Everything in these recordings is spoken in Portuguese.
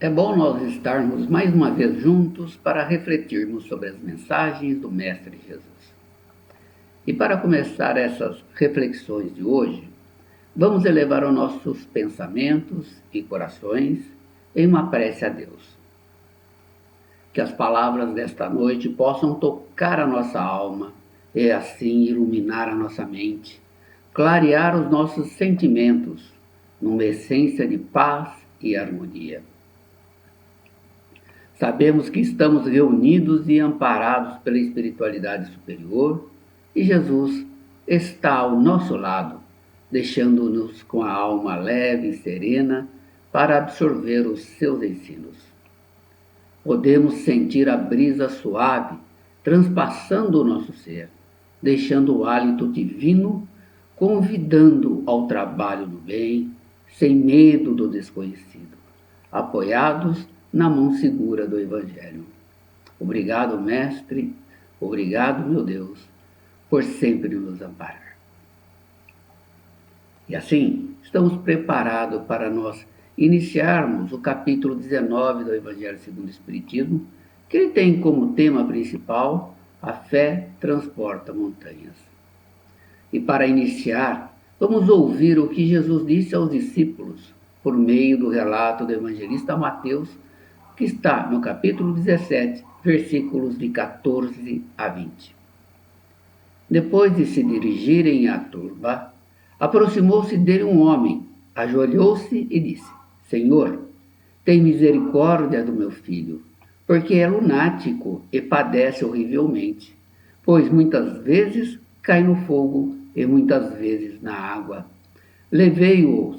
É bom nós estarmos mais uma vez juntos para refletirmos sobre as mensagens do Mestre Jesus. E para começar essas reflexões de hoje, vamos elevar os nossos pensamentos e corações em uma prece a Deus. Que as palavras desta noite possam tocar a nossa alma e assim iluminar a nossa mente, clarear os nossos sentimentos numa essência de paz e harmonia. Sabemos que estamos reunidos e amparados pela espiritualidade superior e Jesus está ao nosso lado, deixando-nos com a alma leve e serena para absorver os seus ensinos. Podemos sentir a brisa suave transpassando o nosso ser, deixando o hálito divino, convidando ao trabalho do bem, sem medo do desconhecido, apoiados na mão segura do Evangelho. Obrigado, Mestre, obrigado, meu Deus, por sempre nos amparar. E assim, estamos preparados para nós iniciarmos o capítulo 19 do Evangelho segundo o Espiritismo, que ele tem como tema principal a fé transporta montanhas. E para iniciar, vamos ouvir o que Jesus disse aos discípulos por meio do relato do evangelista Mateus, que está no capítulo 17, versículos de 14 a 20. Depois de se dirigirem à turba, aproximou-se dele um homem, ajoelhou-se e disse: Senhor, tem misericórdia do meu filho, porque é lunático e padece horrivelmente, pois muitas vezes cai no fogo e muitas vezes na água. Levei-o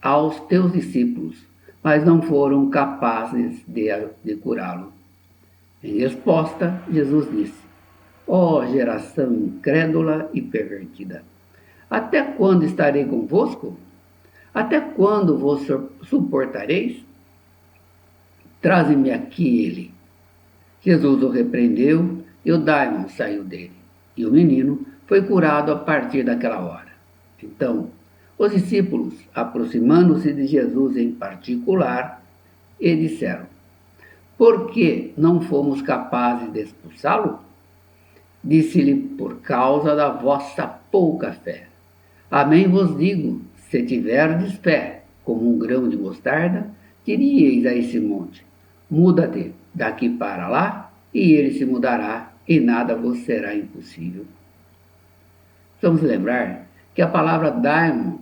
aos teus discípulos, mas não foram capazes de curá-lo. Em resposta, Jesus disse: Ó geração incrédula e pervertida, até quando estarei convosco? Até quando vos suportareis? Traze-me aqui ele. Jesus o repreendeu e o daimon saiu dele, e o menino foi curado a partir daquela hora. Então, os discípulos, aproximando-se de Jesus em particular, e disseram: Por que não fomos capazes de expulsá-lo? Disse-lhe: Por causa da vossa pouca fé. Amém vos digo, se tiverdes fé como um grão de mostarda, diríeis a esse monte: Muda-te daqui para lá, e ele se mudará, e nada vos será impossível. Vamos lembrar que a palavra daimon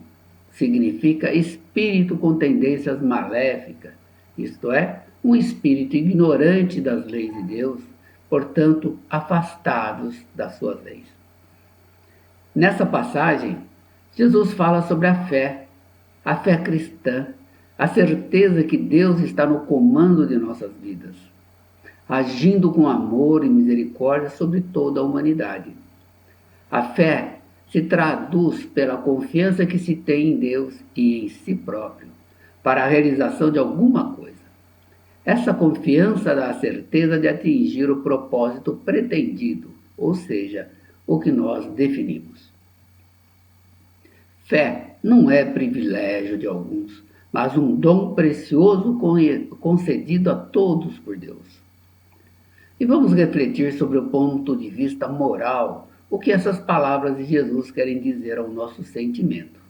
significa espírito com tendências maléficas, isto é, um espírito ignorante das leis de Deus, portanto, afastados das suas leis. Nessa passagem, Jesus fala sobre a fé cristã, a certeza que Deus está no comando de nossas vidas, agindo com amor e misericórdia sobre toda a humanidade. A fé se traduz pela confiança que se tem em Deus e em si próprio, para a realização de alguma coisa. Essa confiança dá a certeza de atingir o propósito pretendido, ou seja, o que nós definimos. Fé não é privilégio de alguns, mas um dom precioso concedido a todos por Deus. E vamos refletir sobre o ponto de vista moral, o que essas palavras de Jesus querem dizer ao nosso sentimento.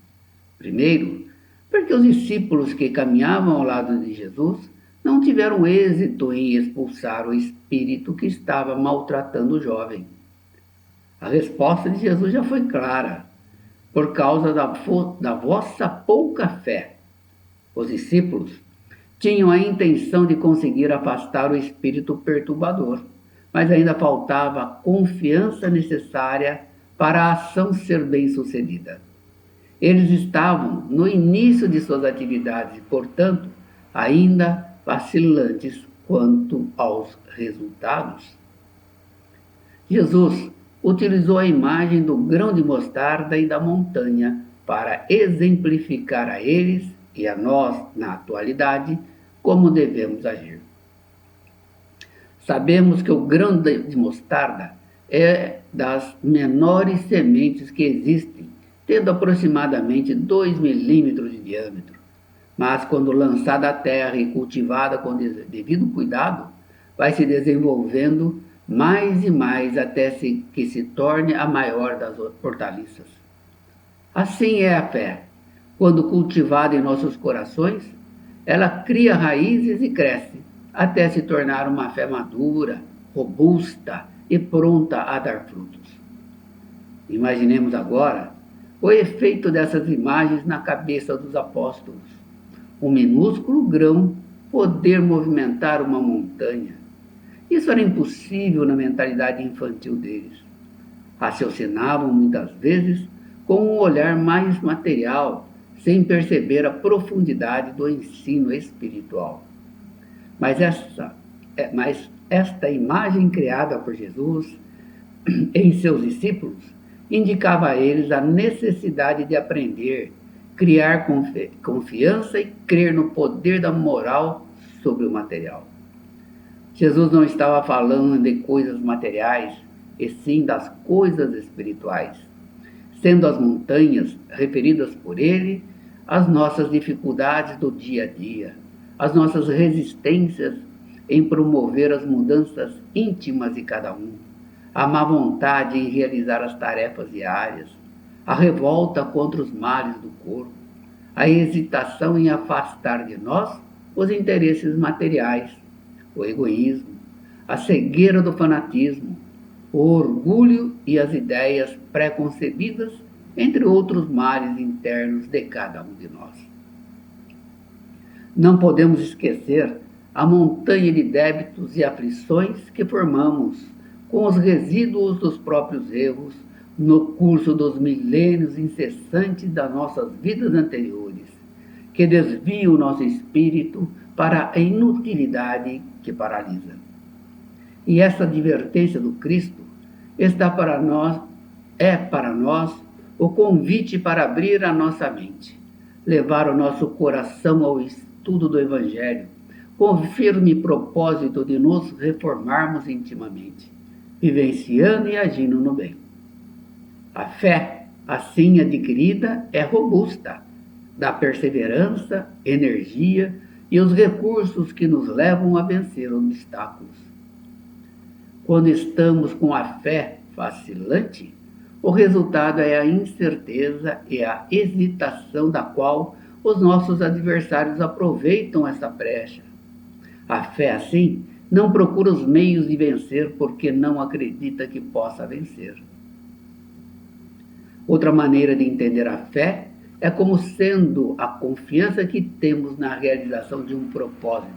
Primeiro, porque os discípulos que caminhavam ao lado de Jesus não tiveram êxito em expulsar o espírito que estava maltratando o jovem. A resposta de Jesus já foi clara: por causa da vossa pouca fé. Os discípulos tinham a intenção de conseguir afastar o espírito perturbador, mas ainda faltava a confiança necessária para a ação ser bem-sucedida. Eles estavam no início de suas atividades e, portanto, ainda vacilantes quanto aos resultados. Jesus utilizou a imagem do grão de mostarda e da montanha para exemplificar a eles e a nós, na atualidade, como devemos agir. Sabemos que o grão de mostarda é das menores sementes que existem, tendo aproximadamente 2 milímetros de diâmetro, mas quando lançada à terra e cultivada com devido cuidado, vai se desenvolvendo mais e mais até que se torne a maior das hortaliças. Assim é a fé. Quando cultivada em nossos corações, ela cria raízes e cresce, até se tornar uma fé madura, robusta e pronta a dar frutos. Imaginemos agora o efeito dessas imagens na cabeça dos apóstolos. Um minúsculo grão poder movimentar uma montanha. Isso era impossível na mentalidade infantil deles. Raciocinavam muitas vezes com um olhar mais material, sem perceber a profundidade do ensino espiritual. Mas esta imagem criada por Jesus em seus discípulos indicava a eles a necessidade de aprender, criar confiança e crer no poder da moral sobre o material. Jesus não estava falando de coisas materiais, e sim das coisas espirituais, sendo as montanhas referidas por ele as nossas dificuldades do dia a dia, as nossas resistências em promover as mudanças íntimas de cada um, a má vontade em realizar as tarefas diárias, a revolta contra os males do corpo, a hesitação em afastar de nós os interesses materiais, o egoísmo, a cegueira do fanatismo, o orgulho e as ideias pré-concebidas, entre outros males internos de cada um de nós. Não podemos esquecer a montanha de débitos e aflições que formamos com os resíduos dos próprios erros no curso dos milênios incessantes das nossas vidas anteriores, que desviam o nosso espírito para a inutilidade que paralisa. E essa advertência do Cristo é para nós o convite para abrir a nossa mente, levar o nosso coração ao estudo do Evangelho, com o firme propósito de nos reformarmos intimamente, vivenciando e agindo no bem. A fé, assim adquirida, é robusta, dá perseverança, energia e os recursos que nos levam a vencer obstáculos. Quando estamos com a fé vacilante, o resultado é a incerteza e a hesitação da qual os nossos adversários aproveitam essa brecha. A fé, assim, não procura os meios de vencer porque não acredita que possa vencer. Outra maneira de entender a fé é como sendo a confiança que temos na realização de um propósito,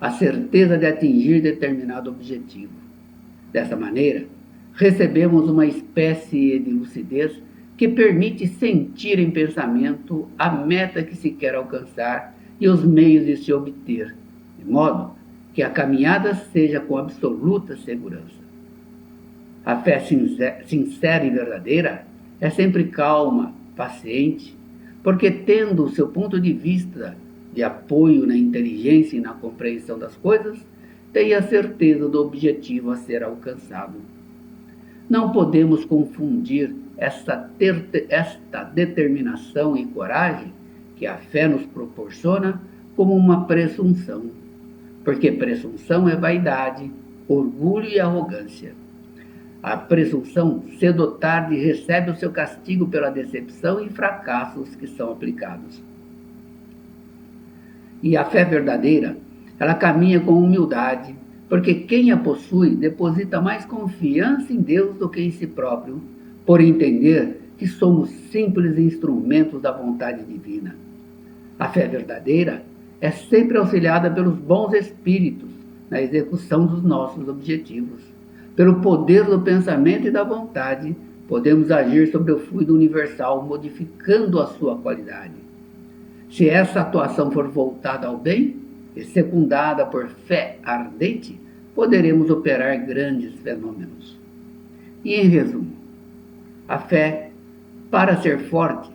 a certeza de atingir determinado objetivo. Dessa maneira, recebemos uma espécie de lucidez que permite sentir em pensamento a meta que se quer alcançar e os meios de se obter, de modo que a caminhada seja com absoluta segurança. A fé sincera e verdadeira é sempre calma, paciente, porque tendo o seu ponto de vista de apoio na inteligência e na compreensão das coisas, tem a certeza do objetivo a ser alcançado. Não podemos confundir esta determinação e coragem que a fé nos proporciona como uma presunção, porque presunção é vaidade, orgulho e arrogância. A presunção, cedo ou tarde, recebe o seu castigo pela decepção e fracassos que são aplicados. E a fé verdadeira, ela caminha com humildade, porque quem a possui deposita mais confiança em Deus do que em si próprio, por entender que somos simples instrumentos da vontade divina. A fé verdadeira é sempre auxiliada pelos bons espíritos na execução dos nossos objetivos. Pelo poder do pensamento e da vontade, podemos agir sobre o fluido universal, modificando a sua qualidade. Se essa atuação for voltada ao bem e secundada por fé ardente, poderemos operar grandes fenômenos. E em resumo, a fé, para ser forte,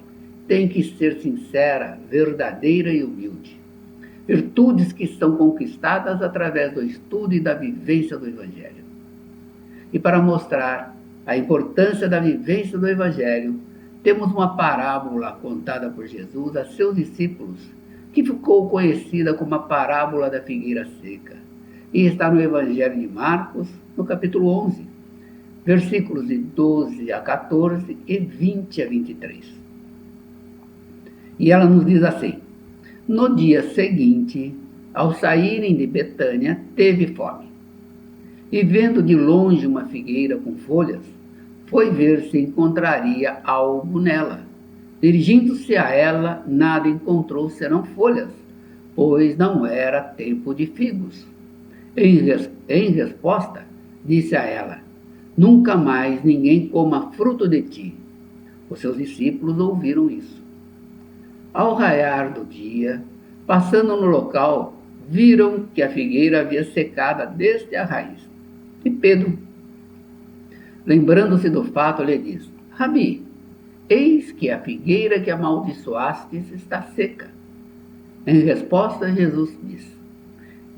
tem que ser sincera, verdadeira e humilde. Virtudes que são conquistadas através do estudo e da vivência do Evangelho. E para mostrar a importância da vivência do Evangelho, temos uma parábola contada por Jesus a seus discípulos, que ficou conhecida como a parábola da figueira seca, e está no Evangelho de Marcos, no capítulo 11, versículos de 12 a 14 e 20 a 23. E ela nos diz assim: no dia seguinte, ao saírem de Betânia, teve fome. E vendo de longe uma figueira com folhas, foi ver se encontraria algo nela. Dirigindo-se a ela, nada encontrou senão folhas, pois não era tempo de figos. Em resposta, disse a ela: nunca mais ninguém coma fruto de ti. Os seus discípulos ouviram isso. Ao raiar do dia, passando no local, viram que a figueira havia secado desde a raiz. E Pedro, lembrando-se do fato, lhe disse: Rabi, eis que a figueira que amaldiçoastes está seca. Em resposta, Jesus disse: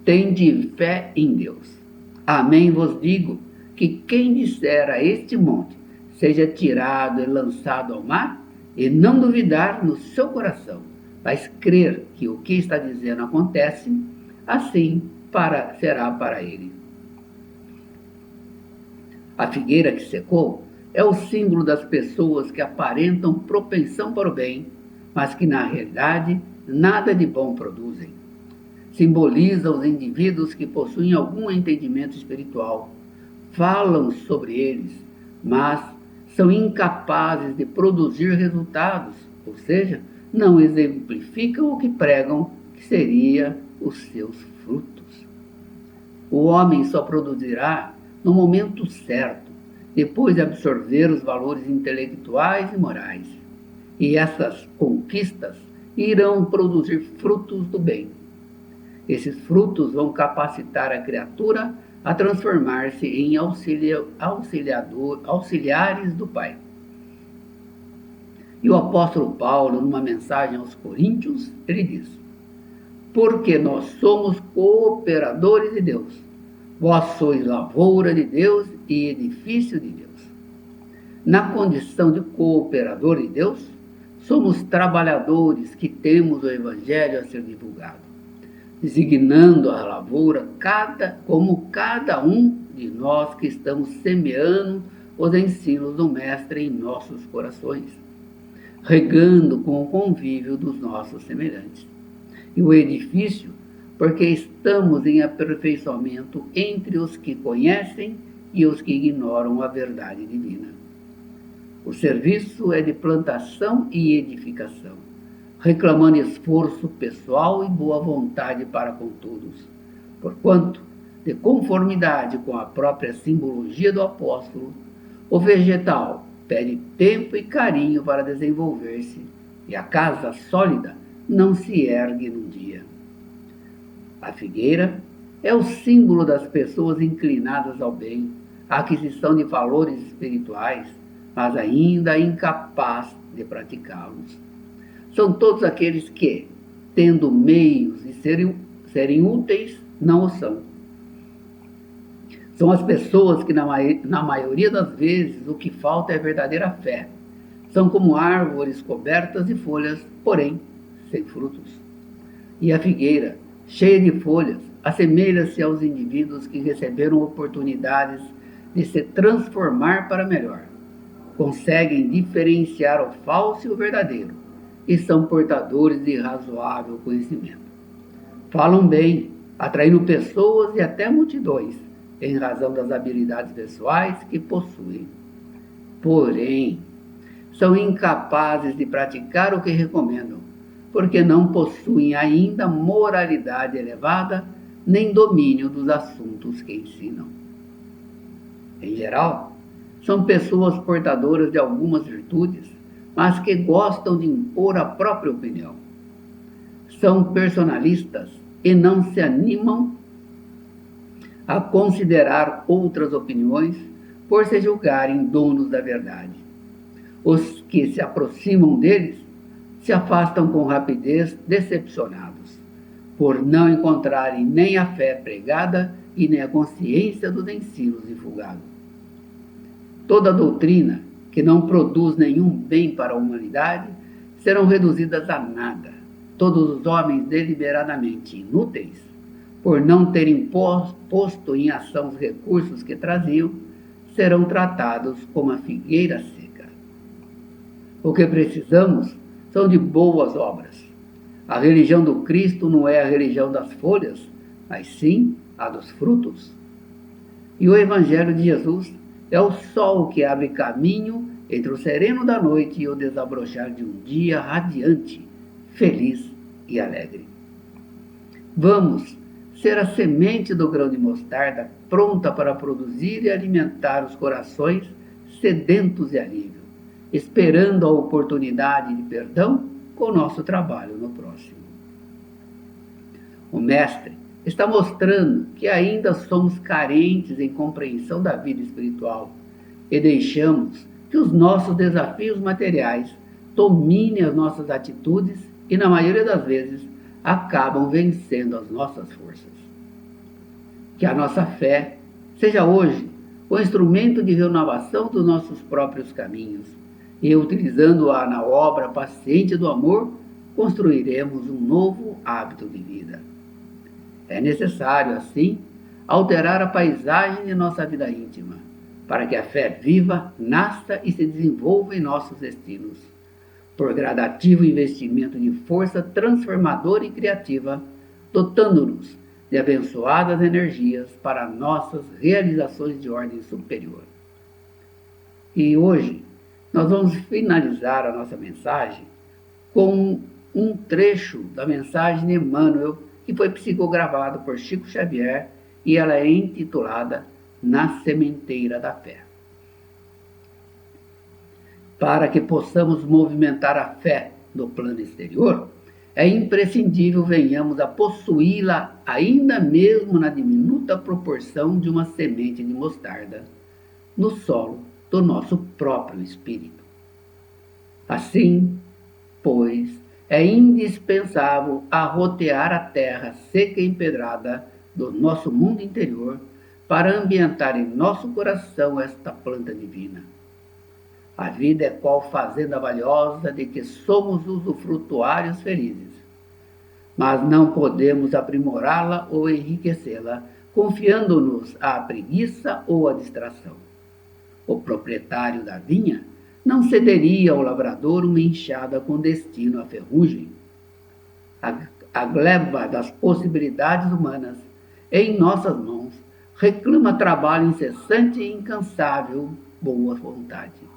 tende fé em Deus. Amém vos digo que quem disser a este monte, seja tirado e lançado ao mar, e não duvidar no seu coração, mas crer que o que está dizendo acontece, assim será para ele. A figueira que secou é o símbolo das pessoas que aparentam propensão para o bem, mas que na realidade nada de bom produzem. Simboliza os indivíduos que possuem algum entendimento espiritual, falam sobre eles, mas são incapazes de produzir resultados, ou seja, não exemplificam o que pregam que seria os seus frutos. O homem só produzirá no momento certo, depois de absorver os valores intelectuais e morais. E essas conquistas irão produzir frutos do bem. Esses frutos vão capacitar a criatura a transformar-se em auxiliares do Pai. E o apóstolo Paulo, numa mensagem aos Coríntios, ele diz: porque nós somos cooperadores de Deus. Vós sois lavoura de Deus e edifício de Deus. Na condição de cooperador de Deus, somos trabalhadores que temos o Evangelho a ser divulgado, designando a lavoura como cada um de nós que estamos semeando os ensinos do Mestre em nossos corações, regando com o convívio dos nossos semelhantes. E o edifício, porque estamos em aperfeiçoamento entre os que conhecem e os que ignoram a verdade divina. O serviço é de plantação e edificação, reclamando esforço pessoal e boa vontade para com todos, porquanto, de conformidade com a própria simbologia do apóstolo, o vegetal pede tempo e carinho para desenvolver-se, e a casa sólida não se ergue num dia. A figueira é o símbolo das pessoas inclinadas ao bem, à aquisição de valores espirituais, mas ainda incapazes de praticá-los. São todos aqueles que, tendo meios de serem úteis, não o são. São as pessoas que, na maioria das vezes, o que falta é verdadeira fé. São como árvores cobertas de folhas, porém, sem frutos. E a figueira, cheia de folhas, assemelha-se aos indivíduos que receberam oportunidades de se transformar para melhor. Conseguem diferenciar o falso e o verdadeiro, e são portadores de razoável conhecimento. Falam bem, atraindo pessoas e até multidões, em razão das habilidades pessoais que possuem. Porém, são incapazes de praticar o que recomendam, porque não possuem ainda moralidade elevada, nem domínio dos assuntos que ensinam. Em geral, são pessoas portadoras de algumas virtudes, mas que gostam de impor a própria opinião. São personalistas e não se animam a considerar outras opiniões por se julgarem donos da verdade. Os que se aproximam deles se afastam com rapidez, decepcionados, por não encontrarem nem a fé pregada e nem a consciência dos ensinos divulgados. Toda doutrina que não produz nenhum bem para a humanidade serão reduzidas a nada. todos os homens deliberadamente inúteis, por não terem posto em ação os recursos que traziam, serão tratados como a figueira seca. O que precisamos são de boas obras. A religião do Cristo não é a religião das folhas, mas sim a dos frutos. E o Evangelho de Jesus é o sol que abre caminho entre o sereno da noite e o desabrochar de um dia radiante, feliz e alegre. Vamos ser a semente do grão de mostarda pronta para produzir e alimentar os corações sedentos de alívio, esperando a oportunidade de perdão com o nosso trabalho no próximo. O Mestre está mostrando que ainda somos carentes em compreensão da vida espiritual e deixamos que os nossos desafios materiais dominem as nossas atitudes e, na maioria das vezes, acabam vencendo as nossas forças. Que a nossa fé seja hoje o instrumento de renovação dos nossos próprios caminhos e, utilizando-a na obra paciente do amor, construiremos um novo hábito de vida. É necessário, assim, alterar a paisagem de nossa vida íntima, para que a fé viva, nasça e se desenvolva em nossos destinos, por gradativo investimento de força transformadora e criativa, dotando-nos de abençoadas energias para nossas realizações de ordem superior. E hoje, nós vamos finalizar a nossa mensagem com um trecho da mensagem de Emmanuel, que foi psicografado por Chico Xavier, e ela é intitulada Na Sementeira da Fé. Para que possamos movimentar a fé no plano exterior, é imprescindível venhamos a possuí-la ainda mesmo na diminuta proporção de uma semente de mostarda no solo do nosso próprio espírito. Assim, pois, é indispensável arrotear a terra seca e empedrada do nosso mundo interior para ambientar em nosso coração esta planta divina. A vida é qual fazenda valiosa de que somos usufrutuários felizes, mas não podemos aprimorá-la ou enriquecê-la, confiando-nos à preguiça ou à distração. O proprietário da vinha não cederia ao lavrador uma enxada com destino à ferrugem. A gleba das possibilidades humanas, em nossas mãos, reclama trabalho incessante e incansável, boa vontade.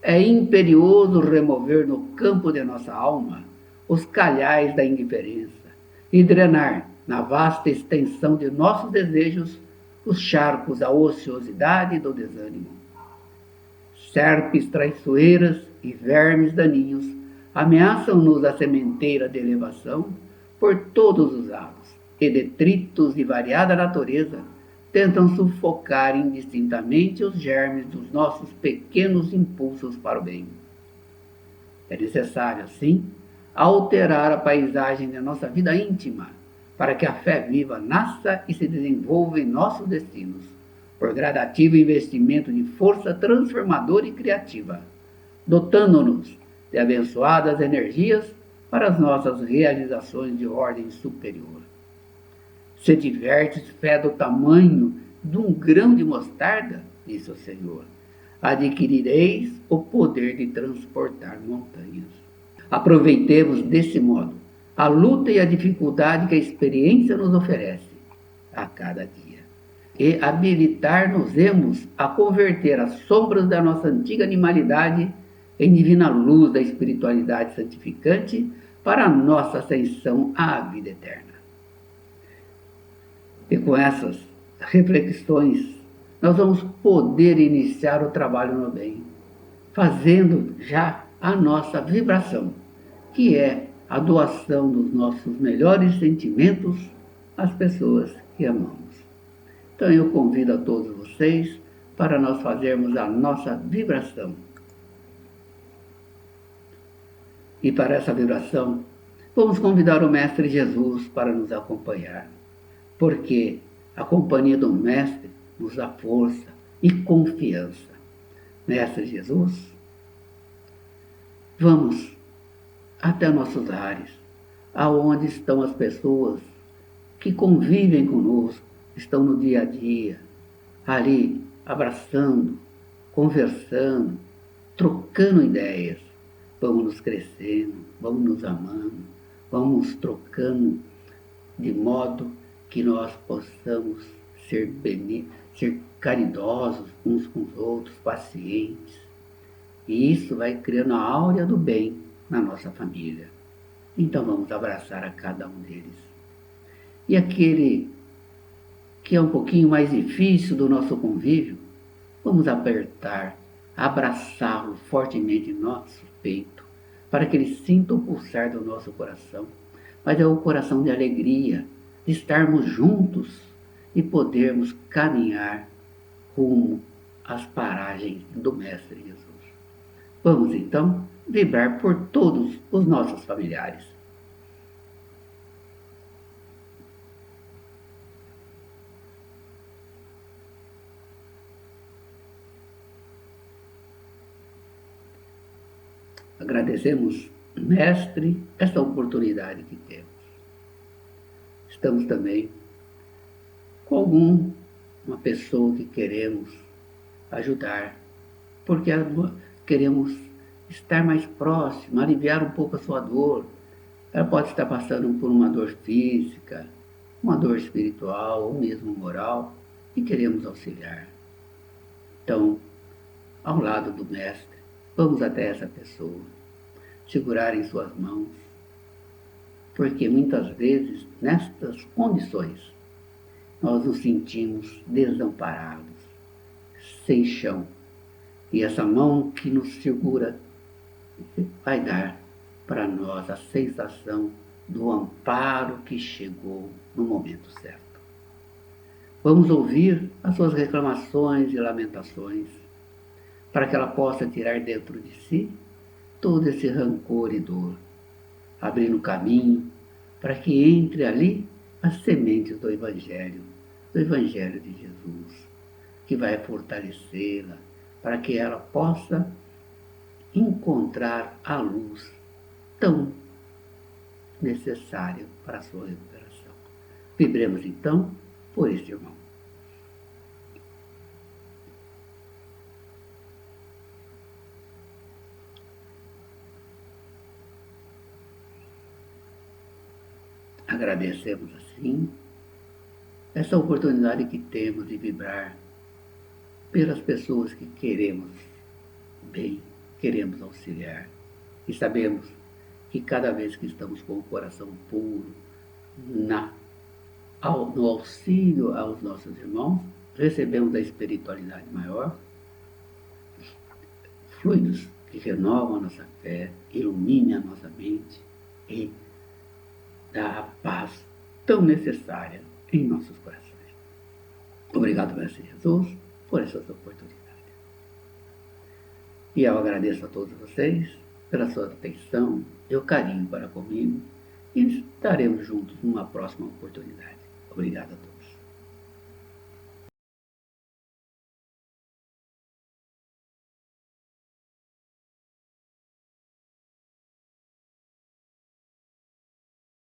É imperioso remover no campo de nossa alma os calhais da indiferença e drenar, na vasta extensão de nossos desejos, os charcos da ociosidade e do desânimo. Serpes traiçoeiras e vermes daninhos ameaçam-nos a sementeira de elevação por todos os lados, e detritos de variada natureza tentam sufocar indistintamente os germes dos nossos pequenos impulsos para o bem. É necessário, assim, alterar a paisagem da nossa vida íntima, para que a fé viva nasça e se desenvolva em nossos destinos, por gradativo investimento de força transformadora e criativa, dotando-nos de abençoadas energias para as nossas realizações de ordem superior. Se tiverdes fé do tamanho de um grão de mostarda, disse o Senhor, adquirireis o poder de transportar montanhas. Aproveitemos desse modo a luta e a dificuldade que a experiência nos oferece a cada dia, e habilitar-nos-emos a converter as sombras da nossa antiga animalidade em divina luz da espiritualidade santificante para a nossa ascensão à vida eterna. E com essas reflexões, nós vamos poder iniciar o trabalho no bem, fazendo já a nossa vibração, que é a doação dos nossos melhores sentimentos às pessoas que amamos. Então eu convido a todos vocês para nós fazermos a nossa vibração. E para essa vibração, vamos convidar o Mestre Jesus para nos acompanhar, porque a companhia do Mestre nos dá força e confiança. Mestre Jesus, vamos até nossos lares, aonde estão as pessoas que convivem conosco, estão no dia a dia, ali abraçando, conversando, trocando ideias. Vamos nos crescendo, vamos nos amando, vamos trocando de modo que nós possamos ser caridosos uns com os outros, pacientes. E isso vai criando a áurea do bem na nossa família. Então vamos abraçar a cada um deles. E aquele que é um pouquinho mais difícil do nosso convívio, vamos apertar, abraçá-lo fortemente em nosso peito, para que ele sinta o pulsar do nosso coração. Mas é o coração de alegria, de estarmos juntos e podermos caminhar rumo às paragens do Mestre Jesus. Vamos então vibrar por todos os nossos familiares. Agradecemos, Mestre, esta oportunidade que temos. Estamos também com uma pessoa que queremos ajudar, porque queremos estar mais próximo, aliviar um pouco a sua dor. Ela pode estar passando por uma dor física, uma dor espiritual ou mesmo moral, e queremos auxiliar. Então, ao lado do Mestre, vamos até essa pessoa, segurar em suas mãos, porque muitas vezes, nestas condições, nós nos sentimos desamparados, sem chão. E essa mão que nos segura vai dar para nós a sensação do amparo que chegou no momento certo. Vamos ouvir as suas reclamações e lamentações, para que ela possa tirar dentro de si todo esse rancor e dor, abrindo caminho para que entre ali as sementes do Evangelho de Jesus, que vai fortalecê-la, para que ela possa encontrar a luz tão necessária para a sua recuperação. Vibremos então por este irmão. Agradecemos assim essa oportunidade que temos de vibrar pelas pessoas que queremos bem, queremos auxiliar. E sabemos que cada vez que estamos com o coração puro no auxílio aos nossos irmãos, recebemos a espiritualidade maior, fluidos que renovam a nossa fé, iluminem a nossa mente e dá a paz tão necessária em nossos corações. Obrigado, Mestre Jesus, por essas oportunidades. E eu agradeço a todos vocês pela sua atenção e o carinho para comigo, e estaremos juntos numa próxima oportunidade. Obrigado a todos.